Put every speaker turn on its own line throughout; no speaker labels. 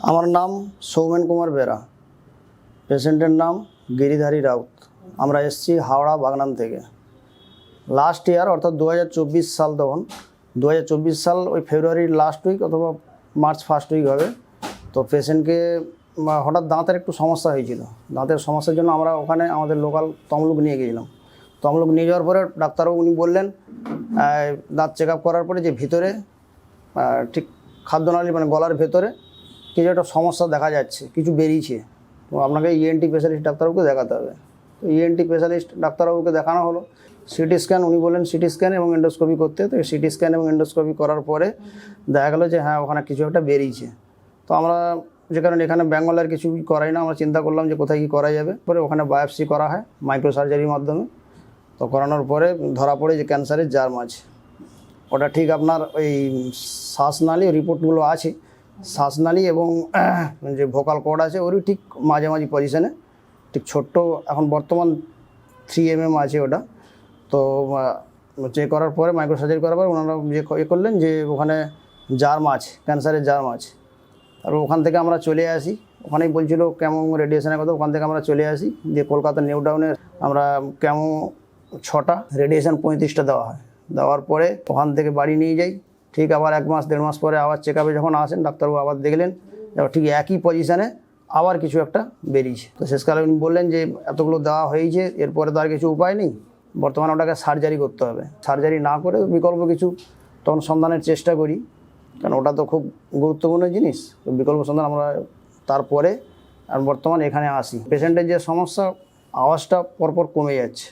আমার নাম সৌমেন কুমার বেরা, পেশেন্টের নাম গিরিধারী রাউত। আমরা এসেছি হাওড়া বাগনান থেকে। লাস্ট ইয়ার অর্থাৎ 2024 সাল, তখন 2024 সাল ওই ফেব্রুয়ারির লাস্ট উইক অথবা মার্চ ফার্স্ট উইক হবে। তো পেশেন্টকে হঠাৎ দাঁতের একটু সমস্যা হয়েছিল। দাঁতের সমস্যার জন্য আমরা ওখানে আমাদের লোকাল তমলুক নিয়ে গিয়েছিলাম। তমলুক নিয়ে যাওয়ার পরে ডাক্তারবাবু উনি বললেন দাঁত চেক আপ করার পরে যে ভিতরে ঠিক খাদ্যনালী মানে গলার ভেতরে কিছু একটা সমস্যা দেখা যাচ্ছে, কিছু বেরিয়েছে। তো আপনাকে ইএনটি স্পেশালিস্ট ডাক্তারবাবুকে দেখাতে হবে। তো ইএনটি স্পেশালিস্ট ডাক্তারবাবুকে দেখানো হলো। সিটি স্ক্যান উনি বললেন সিটি স্ক্যান এবং এন্ডোস্কোপি করতে। তো সিটি স্ক্যান এবং এন্ডোস্কোপি করার পরে দেখা গেলো যে হ্যাঁ ওখানে কিছু একটা বেরিয়েছে। তো আমরা যে কারণে এখানে বেঙ্গলের কিছু করাই না, আমরা চিন্তা করলাম যে কোথায় কী করা যাবে। পরে ওখানে বায়োপসি করা হয় মাইক্রো সার্জারির মাধ্যমে। তো করানোর পরে ধরা পড়ে যে ক্যান্সারের জার্ম আছে। ওটা ঠিক আপনার ওই শ্বাসনালী রিপোর্টগুলো আছে, শ্বাসনালী এবং যে ভোকাল কর্ড আছে ওরই ঠিক মাঝামাঝি পজিশানে, ঠিক ছোট্ট এখন বর্তমান 3 mm আছে ওটা। তো চেক করার পরে মাইক্রো সার্জারি করার পর ওনারা যে করলেন যে ওখানে জার্ম আছে, ক্যান্সারের জার্ম আছে। আর ওখান থেকে আমরা চলে আসি, ওখানেই বলছিল কেমো রেডিয়েশনের কথা। ওখান থেকে আমরা চলে আসি যে কলকাতা নিউ টাউনের আমরা কেমো 6টা, রেডিয়েশন 35টা দেওয়া হয়। দেওয়ার পরে ওখান থেকে বাড়ি নিয়ে যাই। ঠিক আবার 1 মাস 1.5 মাস পরে আবার চেক আপে যখন আসেন ডাক্তারবাবু আবার দেখলেন ঠিক একই পজিশানে আবার কিছু একটা বেরিয়েছে। তো শেষকালে উনি বললেন যে এতগুলো দেওয়া হয়েছে, এরপরে তো আর কিছু উপায় নেই, বর্তমানে ওটাকে সার্জারি করতে হবে। সার্জারি না করে বিকল্প কিছু তখন সন্ধানের চেষ্টা করি, কারণ ওটা তো খুব গুরুত্বপূর্ণ জিনিস। তো বিকল্প সন্ধান আমরা তারপরে আর বর্তমানে এখানে আসি। পেশেন্টের যে সমস্যা, আওয়াজটা পরপর কমে যাচ্ছে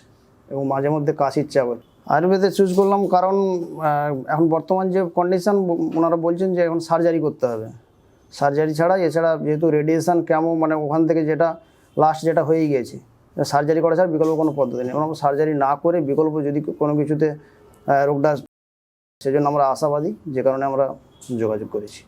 এবং মাঝে মধ্যে কাশির চাপ হয়। আয়ুর্বেদে চুজ করলাম কারণ এখন বর্তমান যে কন্ডিশান ওনারা বলছেন যে এখন সার্জারি করতে হবে। সার্জারি ছাড়া এছাড়া যেহেতু রেডিয়েশান কেমন মানে ওখান থেকে যেটা লাস্ট যেটা হয়ে গিয়েছে, সার্জারি করা ছাড়া বিকল্প কোনো পদ্ধতি নেই। আমরা সার্জারি না করে বিকল্প যদি কোনো কিছুতে রোগটা, সেজন্য আমরা আশাবাদী, যে কারণে আমরা যোগাযোগ করেছি।